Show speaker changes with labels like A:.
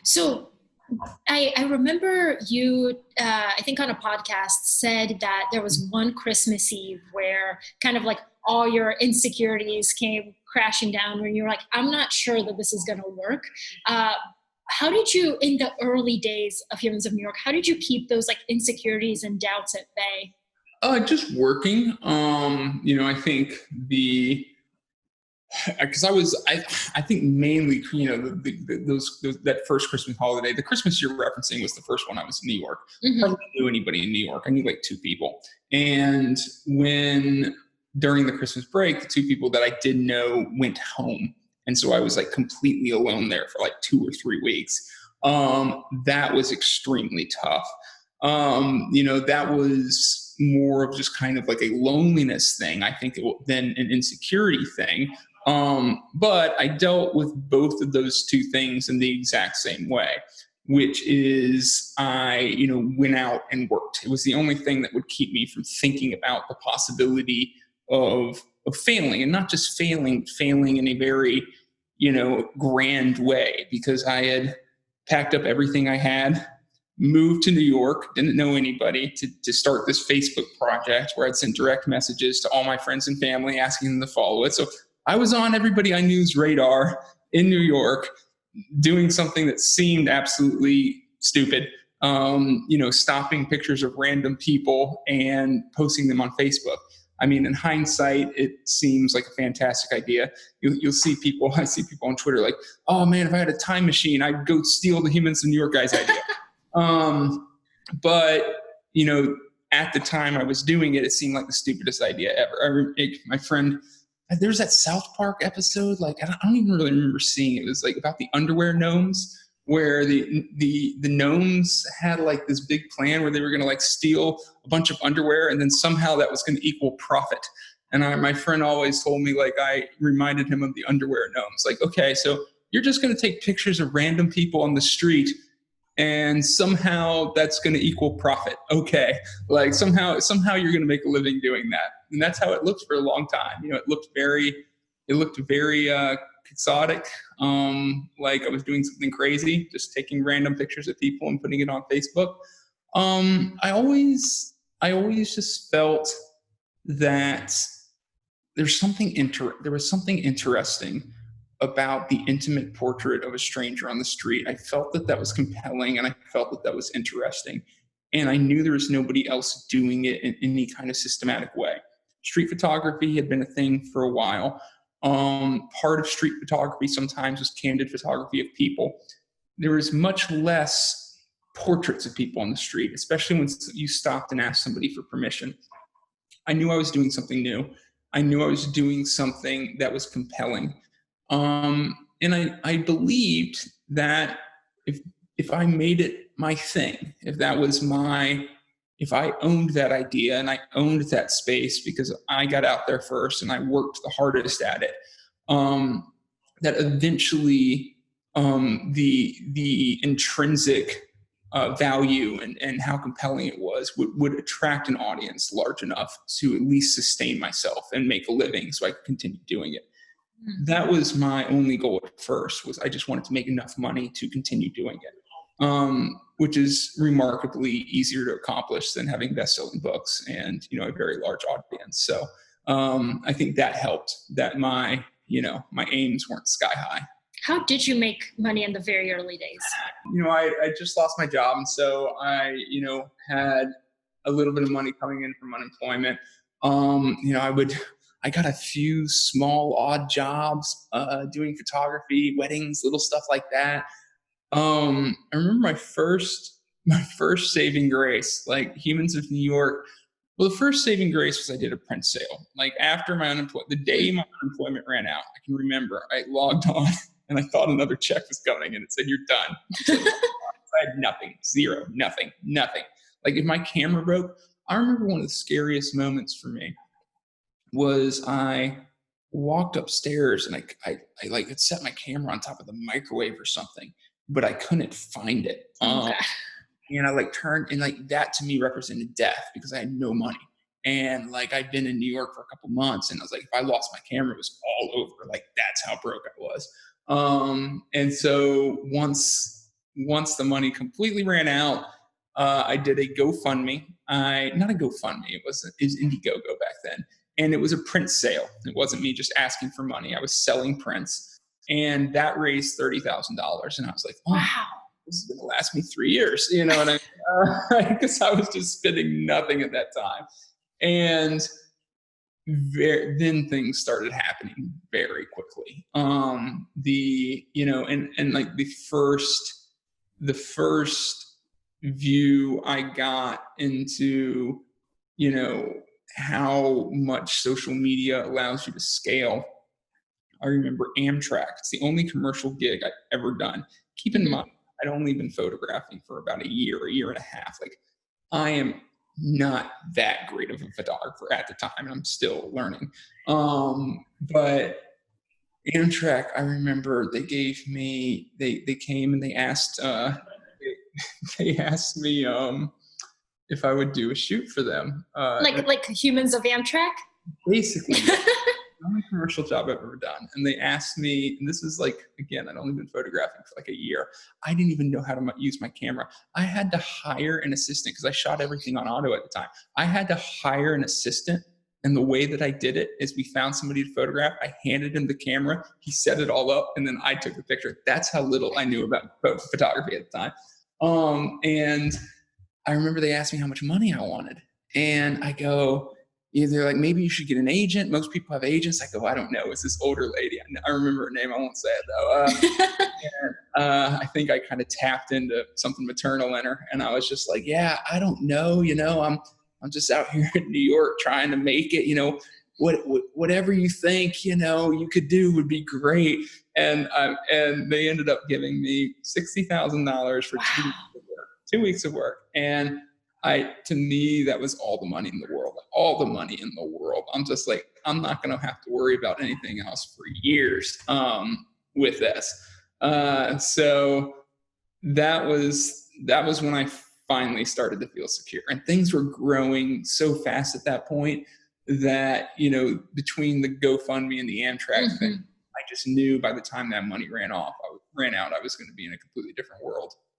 A: So I remember you, I think on a podcast, said that there was one Christmas Eve where kind of like all your insecurities came crashing down, where you're like, I'm not sure that this is going to work. Uh, how did you, in the early days of Humans of New York, how did you keep those like insecurities and doubts at bay?
B: Just working. I think because I think mainly, those that first Christmas holiday, the Christmas you're referencing was the first one I was in New York. I
A: Hmm.
B: hardly knew anybody in New York. I knew like two people. And when during the Christmas break, the two people that I did know went home. And so I was like completely alone there for like 2 or 3 weeks. That was extremely tough. That was more of just kind of like a loneliness thing, I think, than an insecurity thing. But I dealt with both of those two things in the exact same way, which is went out and worked. It was the only thing that would keep me from thinking about the possibility of failing, and not just failing in a very, grand way, because I had packed up everything I had, moved to New York, didn't know anybody, to start this Facebook project where I'd send direct messages to all my friends and family asking them to follow it. So I was on everybody I knew's radar in New York, doing something that seemed absolutely stupid. Stopping pictures of random people and posting them on Facebook. I mean, in hindsight, it seems like a fantastic idea. You'll see people, I see people on Twitter like, oh man, if I had a time machine, I'd go steal the Humans of New York guy's idea. Um, but, at the time I was doing it, it seemed like the stupidest idea ever. My friend, there's that South Park episode, like I don't even really remember seeing it. It was like about the underwear gnomes, where the gnomes had like this big plan where they were going to like steal a bunch of underwear, and then somehow that was going to equal profit. And my friend always told me, like, I reminded him of the underwear gnomes. Like, okay, so you're just going to take pictures of random people on the street, and somehow that's going to equal profit. Okay, like somehow you're going to make a living doing that, and that's how it looked for a long time. It looked very quixotic, like I was doing something crazy, just taking random pictures of people and putting it on Facebook. I always just felt that there was something interesting about the intimate portrait of a stranger on the street. I felt that that was compelling, and I felt that that was interesting. And I knew there was nobody else doing it in any kind of systematic way. Street photography had been a thing for a while. Part of street photography sometimes was candid photography of people. There was much less portraits of people on the street, especially when you stopped and asked somebody for permission. I knew I was doing something new. I knew I was doing something that was compelling. And I believed that if if I made it my thing, if I owned that idea and I owned that space because I got out there first and I worked the hardest at it, um, that eventually the intrinsic value and how compelling it was would attract an audience large enough to at least sustain myself and make a living so I could continue doing it. That was my only goal at first. Was I just wanted to make enough money to continue doing it, which is remarkably easier to accomplish than having best-selling books and a very large audience. So I think that helped. That my aims weren't sky high.
A: How did you make money in the very early days?
B: I just lost my job, and so I had a little bit of money coming in from unemployment. I got a few small odd jobs doing photography, weddings, little stuff like that. I remember my first saving grace, like Humans of New York. Well, the first saving grace was I did a print sale. Like after my unemployment, the day my unemployment ran out, I can remember I logged on and I thought another check was coming, and it said, "You're done." So I had nothing, zero, nothing, nothing. Like if my camera broke, I remember one of the scariest moments for me was I walked upstairs and I like had set my camera on top of the microwave or something, but I couldn't find it.
A: Oh, God.
B: And I like turned, and like that to me represented death because I had no money. And like I'd been in New York for a couple months, and I was like, if I lost my camera, it was all over. Like that's how broke I was. And so once the money completely ran out, I did a GoFundMe. Not a GoFundMe. It was Indiegogo back then, and it was a print sale. It wasn't me just asking for money. I was selling prints, and that raised $30,000. And I was like, oh,
A: Wow.
B: this is going to last me 3 years, you know. And because I was just spending nothing at that time, and then things started happening very quickly. And like the first view I got into, how much social media allows you to scale. I remember Amtrak. It's the only commercial gig I've ever done. Keep in mind, I'd only been photographing for about a year and a half. Like, I am not that great of a photographer at the time, and I'm still learning. But Amtrak, I remember they came and they asked they asked me if I would do a shoot for them.
A: Like Humans of Amtrak?
B: Basically, the only commercial job I've ever done. And they asked me, and this is like, again, I'd only been photographing for like a year. I didn't even know how to use my camera. I had to hire an assistant because I shot everything on auto at the time. I had to hire an assistant. And the way that I did it is we found somebody to photograph. I handed him the camera. He set it all up, and then I took the picture. That's how little I knew about photography at the time. And I remember they asked me how much money I wanted. And I go, they're like, maybe you should get an agent. Most people have agents. I go, I don't know. It's this older lady. I remember her name. I won't say it though. I think I kind of tapped into something maternal in her. And I was just like, yeah, I don't know. I'm just out here in New York trying to make it, whatever you think, you could do would be great. And they ended up giving me $60,000 for 2 weeks of work. And to me, that was all the money in the world, all the money in the world. I'm just like, I'm not going to have to worry about anything else for years with this. So that was when I finally started to feel secure, and things were growing so fast at that point that, between the GoFundMe and the Amtrak thing, I just knew by the time that money ran out, I was going to be in a completely different world.